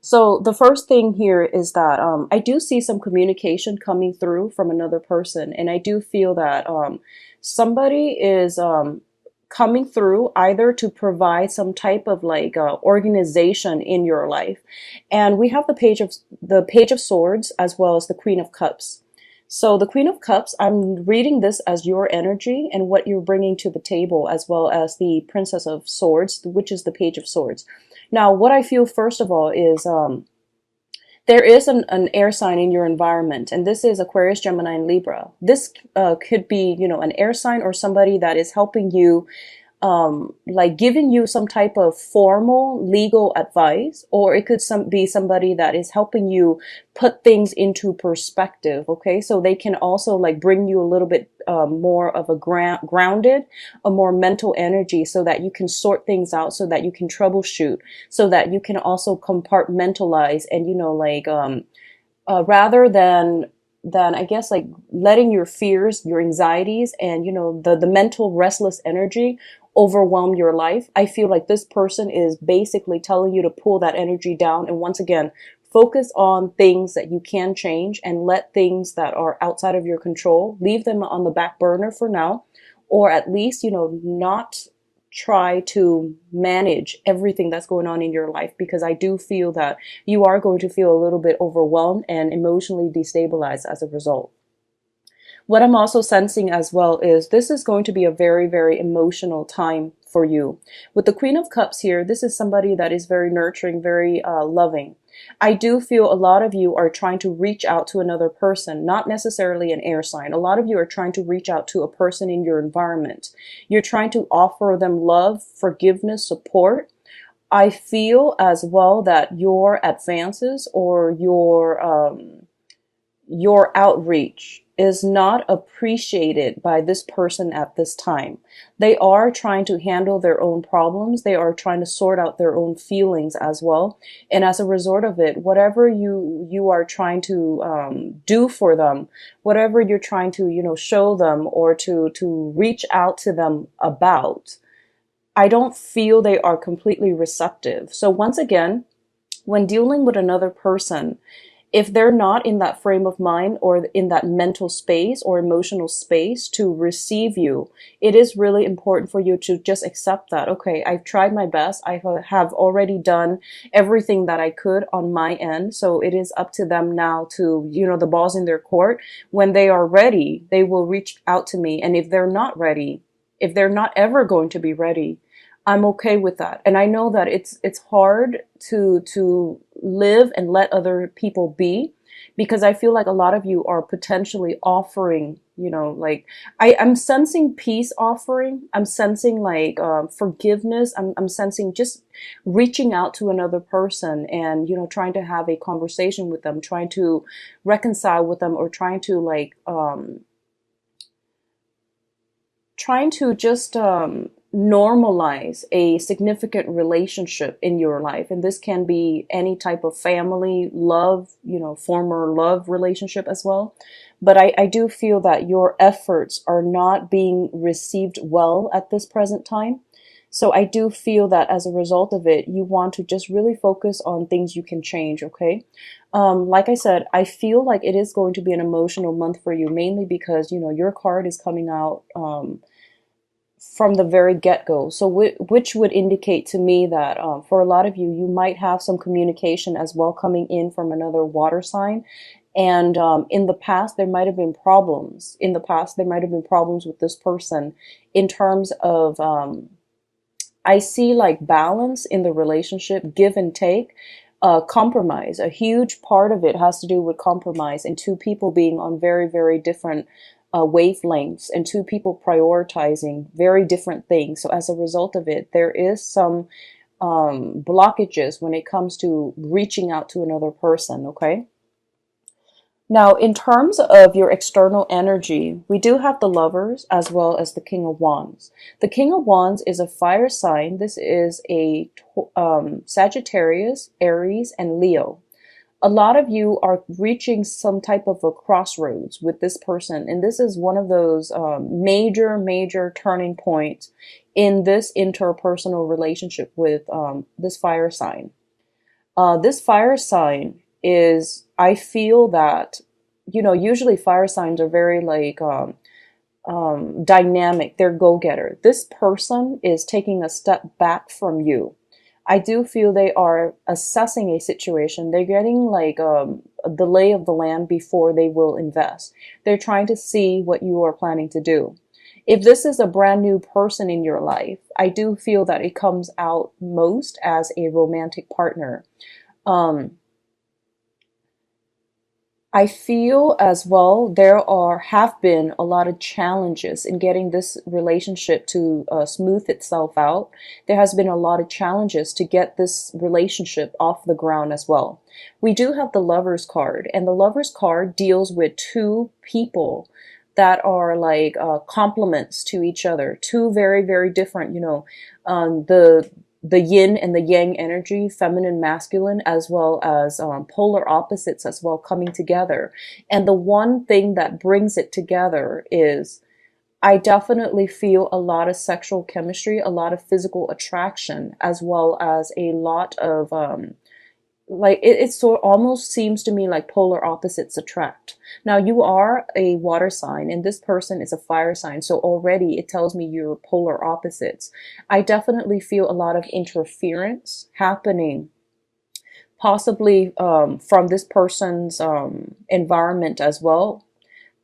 So the first thing here is that I do see some communication coming through from another person, and I do feel that somebody is coming through either to provide some type of like organization in your life. And we have the Page of Swords as well as the Queen of Cups. So the Queen of Cups, I'm reading this as your energy and what you're bringing to the table, as well as the Princess of Swords, which is the Page of Swords. Now, what I feel first of all is there is an air sign in your environment, and this is Aquarius, Gemini, and Libra. This could be, an air sign or somebody that is helping you, like giving you some type of formal legal advice, or it could be somebody that is helping you put things into perspective. Okay, so they can also like bring you a little bit more of a grounded, a more mental energy, so that you can sort things out, so that you can troubleshoot, so that you can also compartmentalize, and rather than I guess like letting your fears, your anxieties, and the mental restless energy overwhelm your life. I feel like this person is basically telling you to pull that energy down, and once again focus on things that you can change, and let things that are outside of your control, leave them on the back burner for now, or at least not try to manage everything that's going on in your life, because I do feel that you are going to feel a little bit overwhelmed and emotionally destabilized as a result. What I'm also sensing as well is this is going to be a very, very emotional time for you. With the Queen of Cups here, this is somebody that is very nurturing, very loving. I do feel a lot of you are trying to reach out to another person, not necessarily an air sign. A lot of you are trying to reach out to a person in your environment. You're trying to offer them love, forgiveness, support. I feel as well that your advances or your outreach is not appreciated by this person at this time. They are trying to handle their own problems. They are trying to sort out their own feelings as well. And as a result of it, whatever you are trying to do for them, whatever you're trying to show them or to reach out to them about, I don't feel they are completely receptive. So once again, when dealing with another person, if they're not in that frame of mind or in that mental space or emotional space to receive you, it is really important for you to just accept that, okay, I've tried my best. I have already done everything that I could on my end. So it is up to them now to, the ball's in their court. When they are ready, they will reach out to me. And if they're not ready, if they're not ever going to be ready, I'm okay with that. And I know that it's hard to live and let other people be, because I feel like a lot of you are potentially offering, like I'm sensing peace offering. I'm sensing like forgiveness. I'm sensing just reaching out to another person and, trying to have a conversation with them, trying to reconcile with them, or trying to like, trying to just normalize a significant relationship in your life. And this can be any type of family, love, former love relationship as well. But I do feel that your efforts are not being received well at this present time. So I do feel that as a result of it, you want to just really focus on things you can change, okay? Like I said, I feel like it is going to be an emotional month for you, mainly because, your card is coming out from the very get-go. So which would indicate to me that for a lot of you, you might have some communication as well coming in from another water sign. And in the past, there might have been problems. In the past, there might have been problems with this person in terms of, I see like balance in the relationship, give and take. Compromise. A huge part of it has to do with compromise and two people being on very, very different wavelengths, and two people prioritizing very different things. So as a result of it, there is some blockages when it comes to reaching out to another person, okay? Now, in terms of your external energy, we do have the Lovers as well as the King of Wands. The King of Wands is a fire sign. This is a Sagittarius, Aries, and Leo. A lot of you are reaching some type of a crossroads with this person. And this is one of those major turning points in this interpersonal relationship with this fire sign. This fire sign is, I feel that, usually fire signs are very like dynamic, they're go-getter. This person is taking a step back from you. I do feel they are assessing a situation. They're getting like the lay of the land before they will invest. They're trying to see what you are planning to do. If this is a brand new person in your life, I do feel that it comes out most as a romantic partner. Um, I feel as well have been a lot of challenges in getting this relationship to smooth itself out. There has been a lot of challenges to get this relationship off the ground as well. We do have the Lovers card, and the Lovers card deals with two people that are like complements to each other, two very, very different, the yin and the yang energy, feminine, masculine, as well as polar opposites as well coming together. And the one thing that brings it together is I definitely feel a lot of sexual chemistry, a lot of physical attraction, as well as a lot of like it sort almost seems to me like polar opposites attract. Now you are a water sign and this person is a fire sign, so already it tells me you're polar opposites. I definitely feel a lot of interference happening, possibly from this person's environment as well,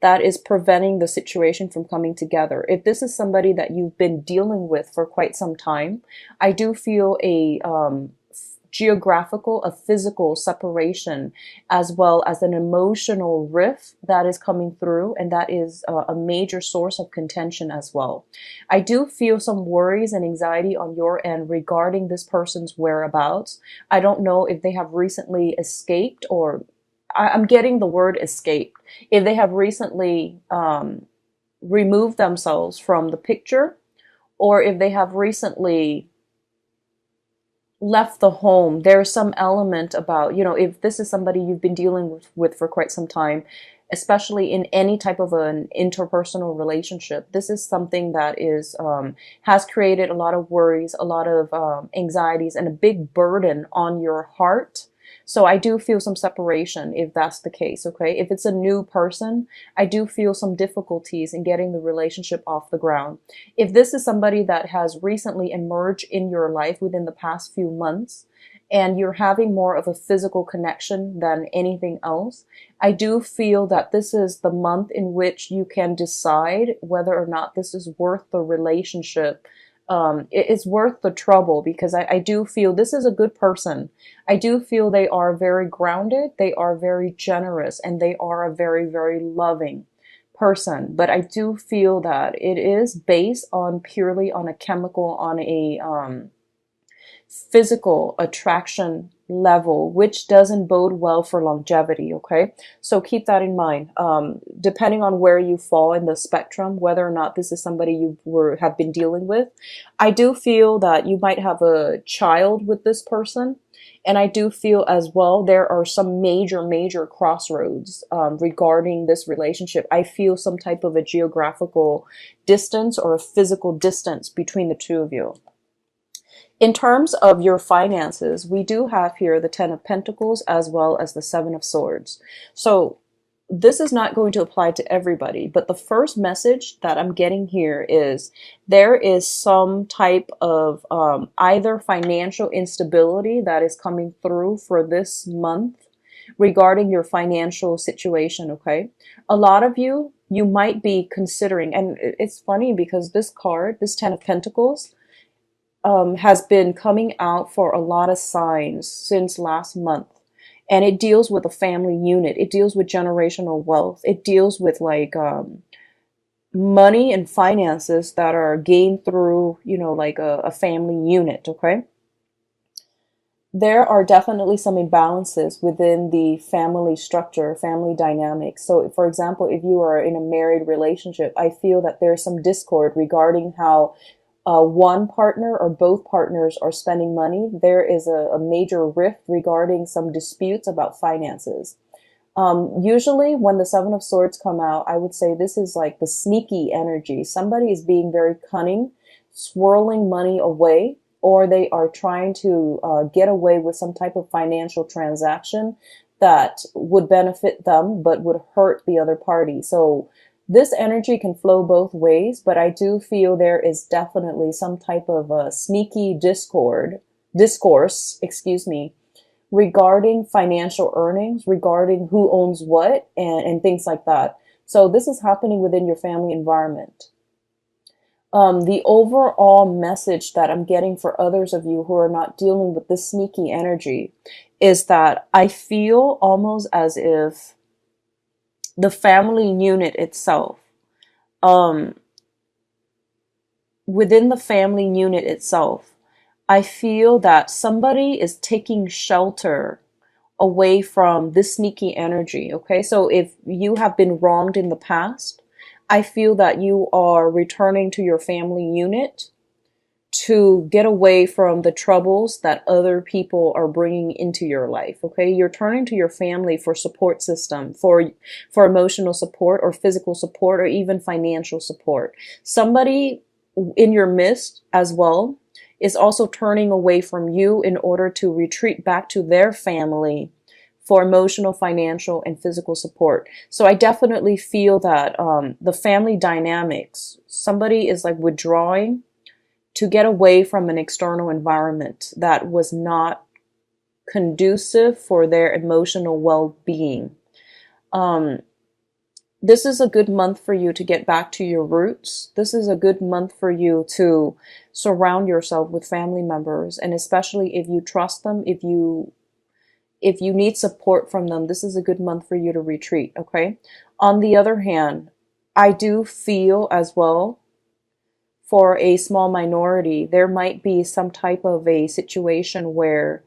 that is preventing the situation from coming together. If this is somebody that you've been dealing with for quite some time, I do feel a geographical, a physical separation, as well as an emotional rift that is coming through, and that is a major source of contention as well. I do feel some worries and anxiety on your end regarding this person's whereabouts. I don't know if they have recently escaped, or I'm getting the word escaped. If they have recently removed themselves from the picture, or if they have recently left the home. There's some element about, if this is somebody you've been dealing with for quite some time, especially in any type of an interpersonal relationship, this is something that is has created a lot of worries, a lot of anxieties, and a big burden on your heart. So I do feel some separation if that's the case, okay? If it's a new person, I do feel some difficulties in getting the relationship off the ground. If this is somebody that has recently emerged in your life within the past few months, and you're having more of a physical connection than anything else, I do feel that this is the month in which you can decide whether or not this is worth the relationship. It's worth the trouble, because I do feel this is a good person. I do feel they are very grounded, they are very generous, and they are a very, very loving person. But I do feel that it is based on purely on a chemical, on a physical attraction level, which doesn't bode well for longevity. Okay, so keep that in mind. Depending on where you fall in the spectrum, whether or not this is somebody have been dealing with, I do feel that you might have a child with this person. And I do feel as well there are some major crossroads regarding this relationship. I feel some type of a geographical distance or a physical distance between the two of you. In terms of your finances, we do have here the Ten of Pentacles as well as the Seven of Swords. So this is not going to apply to everybody, but the first message that I'm getting here is there is some type of either financial instability that is coming through for this month regarding your financial situation, okay? A lot of you might be considering, and it's funny because this card, this Ten of Pentacles, has been coming out for a lot of signs since last month. And it deals with a family unit. It deals with generational wealth. It deals with like money and finances that are gained through, like a family unit, okay? There are definitely some imbalances within the family structure, family dynamics. So, for example, if you are in a married relationship, I feel that there's some discord regarding how one partner or both partners are spending money. There is a major rift regarding some disputes about finances. Usually when the Seven of Swords come out, I would say this is like the sneaky energy. Somebody is being very cunning, swirling money away or they are trying to get away with some type of financial transaction that would benefit them but would hurt the other party. So this energy can flow both ways, but I do feel there is definitely some type of a sneaky discourse, excuse me, regarding financial earnings, regarding who owns what, and things like that. So this is happening within your family environment. The overall message that I'm getting for others of you who are not dealing with this sneaky energy is that I feel almost as if the family unit itself, um, within the family unit itself, I feel that somebody is taking shelter away from this sneaky energy. Okay, so if you have been wronged in the past, I feel that you are returning to your family unit to get away from the troubles that other people are bringing into your life. Okay, you're turning to your family for support system, for emotional support or physical support or even financial support. Somebody in your midst as well is also turning away from you in order to retreat back to their family for emotional, financial, and physical support. So I definitely feel that the family dynamics, somebody is like withdrawing to get away from an external environment that was not conducive for their emotional well-being. Um, this is a good month for you to get back to your roots. This is a good month for you to surround yourself with family members, and especially if you trust them, if you need support from them, this is a good month for you to retreat, okay? On the other hand, I do feel as well, for a small minority, there might be some type of a situation where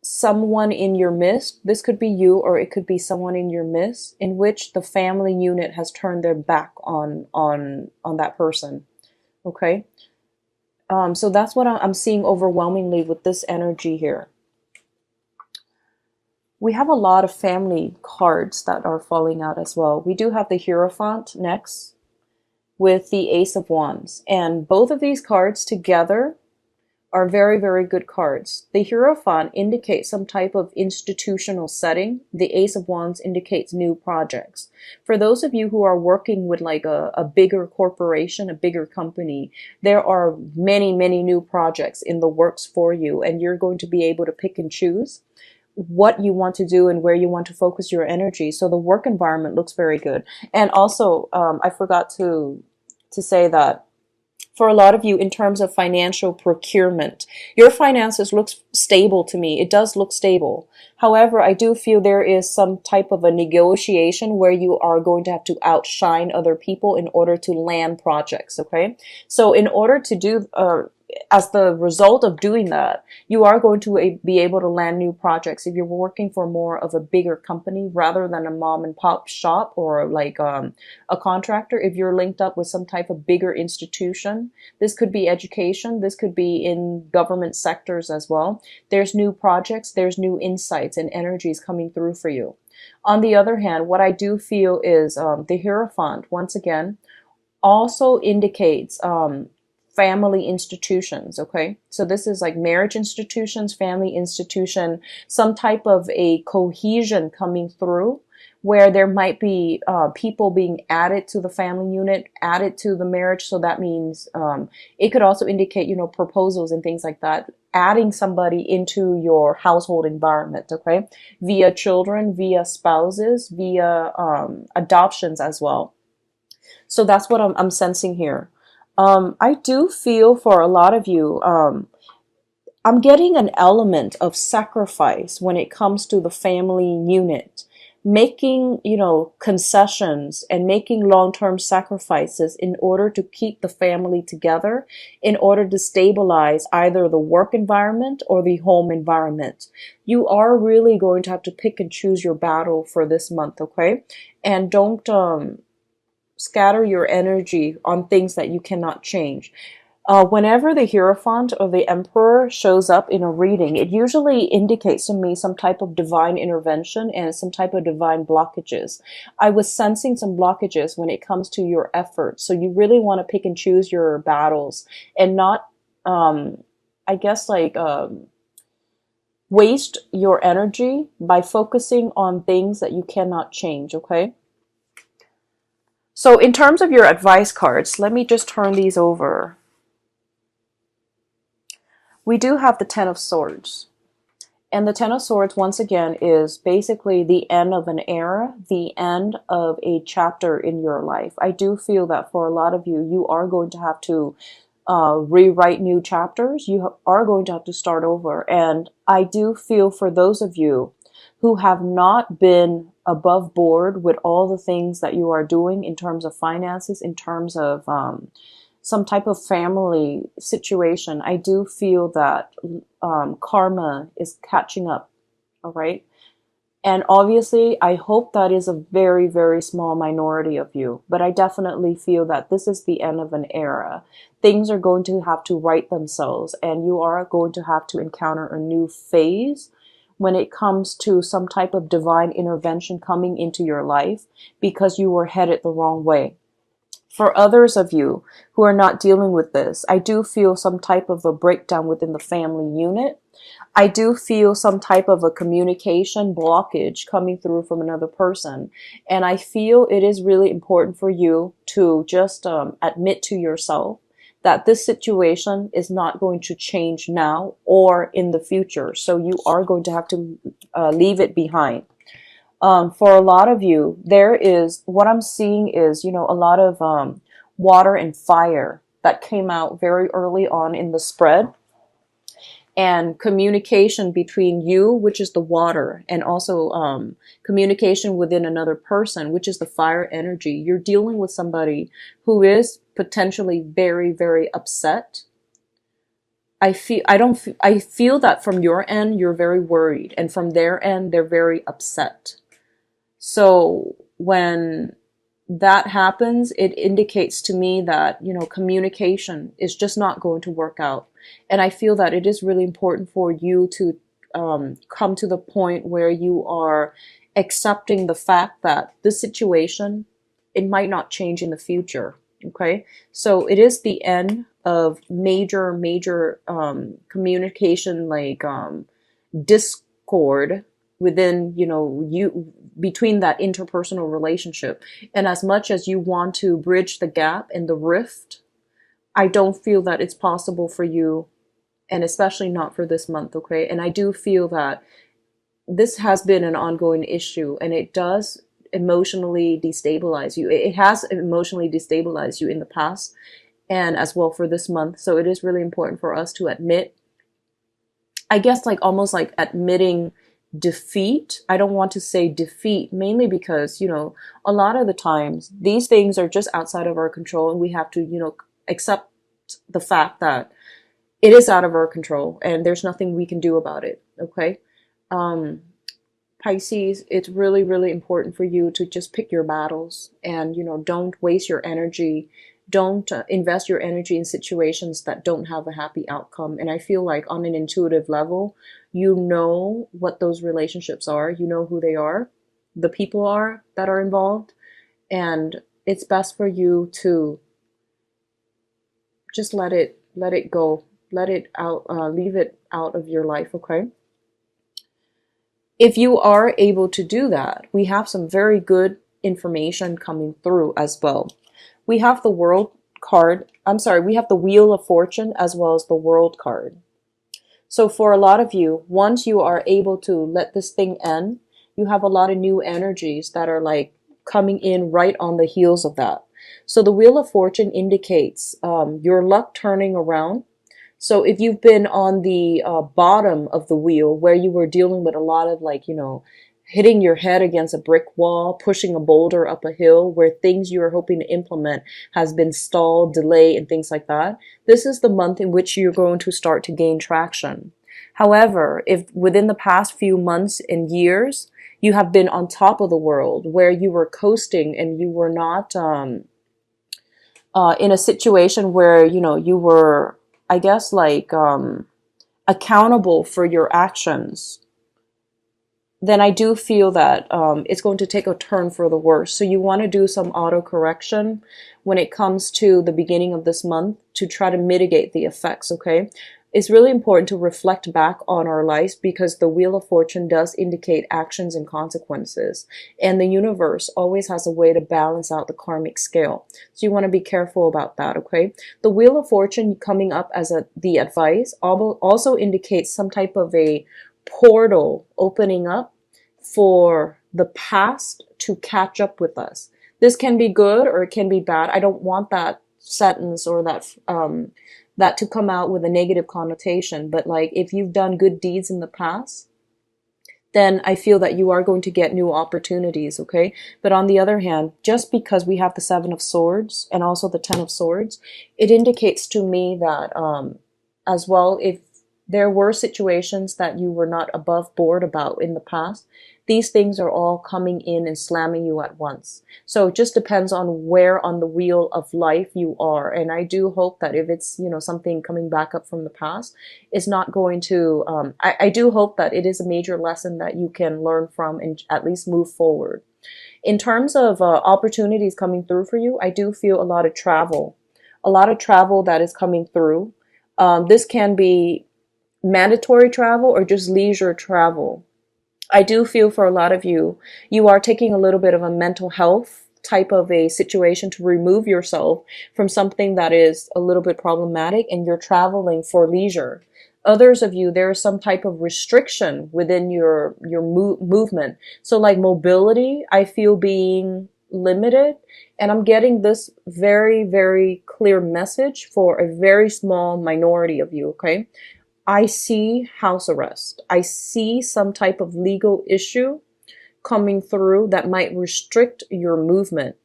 someone in your midst, this could be you or it could be someone in your midst, in which the family unit has turned their back on that person. Okay? So that's what I'm seeing overwhelmingly with this energy here. We have a lot of family cards that are falling out as well. We do have the Hierophant next with the Ace of Wands. And both of these cards together are very, very good cards. The Hierophant indicates some type of institutional setting. The Ace of Wands indicates new projects. For those of you who are working with like a bigger corporation, a bigger company, there are many, many new projects in the works for you, and you're going to be able to pick and choose what you want to do and where you want to focus your energy. So the work environment looks very good. And also, I forgot to say that for a lot of you in terms of financial procurement, your finances looks stable to me. It does look stable. However, I do feel there is some type of a negotiation where you are going to have to outshine other people in order to land projects. Okay. So in order to do, as the result of doing that, you are going to be able to land new projects if you're working for more of a bigger company rather than a mom and pop shop or like a contractor. If you're linked up with some type of bigger institution, this could be education, this could be in government sectors as well. There's new projects, there's new insights and energies coming through for you. On the other hand, what I do feel is the Hierophant, once again, also indicates family institutions. Okay, so this is like marriage institutions, family institution, some type of a cohesion coming through where there might be people being added to the family unit, added to the marriage. So that means it could also indicate, you know, proposals and things like that, adding somebody into your household environment, okay, via children, via spouses, via adoptions as well. So that's what I'm sensing here. I do feel for a lot of you, I'm getting an element of sacrifice when it comes to the family unit, making, you know, concessions and making long-term sacrifices in order to keep the family together, in order to stabilize either the work environment or the home environment. You are really going to have to pick and choose your battle for this month, okay? And don't scatter your energy on things that you cannot change. Whenever the Hierophant or the Emperor shows up in a reading, it usually indicates to me some type of divine intervention and some type of divine blockages. I was sensing some blockages when it comes to your efforts. So you really want to pick and choose your battles and not, I guess, waste your energy by focusing on things that you cannot change, okay? So in terms of your advice cards, let me just turn these over. We do have the Ten of Swords. And the Ten of Swords, once again, is basically the end of an era, the end of a chapter in your life. I do feel that for a lot of you, you are going to have to rewrite new chapters. You are going to have to start over. And I do feel for those of you who have not been above board with all the things that you are doing in terms of finances, in terms of some type of family situation, I do feel that karma is catching up, all right? And obviously, I hope that is a very, very small minority of you, but I definitely feel that this is the end of an era. Things are going to have to right themselves, and you are going to have to encounter a new phase when it comes to some type of divine intervention coming into your life because you were headed the wrong way. For others of you who are not dealing with this, I do feel some type of a breakdown within the family unit. I do feel some type of a communication blockage coming through from another person. And I feel it is really important for you to just admit to yourself that this situation is not going to change now or in the future. So you are going to have to leave it behind. For a lot of you, what I'm seeing is, a lot of water and fire that came out very early on in the spread, and communication between you, which is the water, and also communication within another person, which is the fire energy. You're dealing with somebody who is potentially very, very upset. I feel that from your end, you're very worried, and from their end, they're very upset. So when that happens, it indicates to me that, communication is just not going to work out. And I feel that it is really important for you to come to the point where you are accepting the fact that this situation, it might not change in the future. Okay. So it is the end of major communication, discord within, you between that interpersonal relationship. And as much as you want to bridge the gap and the rift, I don't feel that it's possible for you, and especially not for this month, okay? And I do feel that this has been an ongoing issue, and it does emotionally destabilize you. It has emotionally destabilized you in the past and as well for this month. So it is really important for us to admit, I guess, almost like admitting defeat. I don't want to say defeat, mainly because, a lot of the times these things are just outside of our control, and we have to, accept the fact that it is out of our control and there's nothing we can do about it. Okay. Pisces, it's really, really important for you to just pick your battles and, don't waste your energy. Don't invest your energy in situations that don't have a happy outcome. And I feel like on an intuitive level, you know what those relationships are. You know who they are, the people are that are involved. And it's best for you to just let it go, let it out, leave it out of your life. Okay. If you are able to do that, we have some very good information coming through as well. We have the World card. We have the Wheel of Fortune as well as the World card. So for a lot of you, once you are able to let this thing end, you have a lot of new energies that are coming in right on the heels of that. So the Wheel of Fortune indicates your luck turning around. So if you've been on the bottom of the wheel where you were dealing with a lot of hitting your head against a brick wall, pushing a boulder up a hill, where things you were hoping to implement has been stalled, delayed, and things like that, this is the month in which you're going to start to gain traction. However, if within the past few months and years, you have been on top of the world where you were coasting and you were not in a situation where, you know, you were, I guess, like, accountable for your actions, then I do feel that it's going to take a turn for the worse. So you want to do some auto correction when it comes to the beginning of this month to try to mitigate the effects, okay? It's really important to reflect back on our lives because the Wheel of Fortune does indicate actions and consequences. And the universe always has a way to balance out the karmic scale. So you want to be careful about that, okay? The Wheel of Fortune coming up as the advice also indicates some type of a portal opening up for the past to catch up with us. This can be good or it can be bad. I don't want that sentence or that to come out with a negative connotation. But like, if you've done good deeds in the past, then I feel that you are going to get new opportunities, okay? But on the other hand, just because we have the Seven of Swords and also the Ten of Swords, it indicates to me that as well, if there were situations that you were not above board about in the past, these things are all coming in and slamming you at once. So it just depends on where on the wheel of life you are. And I do hope that if it's, you know, something coming back up from the past, it's not going to, I do hope that it is a major lesson that you can learn from and at least move forward. In terms of opportunities coming through for you, I do feel a lot of travel that is coming through. This can be mandatory travel or just leisure travel. I do feel for a lot of you, you are taking a little bit of a mental health type of a situation to remove yourself from something that is a little bit problematic and you're traveling for leisure. Others of you, there is some type of restriction within your movement. So like mobility, I feel being limited. And I'm getting this very, very clear message for a very small minority of you, okay? I see house arrest. I see some type of legal issue coming through that might restrict your movement.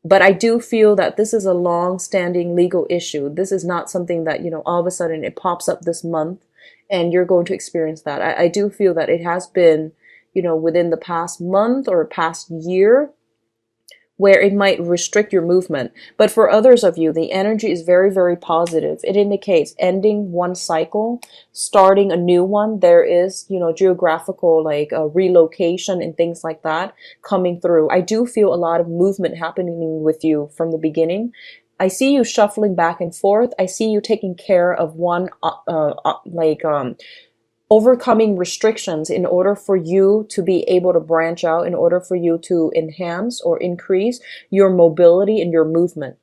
But I do feel that this is a long-standing legal issue. This is not something that, you know, all of a sudden it pops up this month and you're going to experience that. I do feel that it has been, you know, within the past month or past year, where it might restrict your movement. But for others of you, the energy is very, very positive. It indicates ending one cycle, starting a new one. There is, you know, geographical like relocation and things like that coming through. I do feel a lot of movement happening with you from the beginning. I see you shuffling back and forth. I see you taking care of one overcoming restrictions in order for you to be able to branch out, in order for you to enhance or increase your mobility and your movement.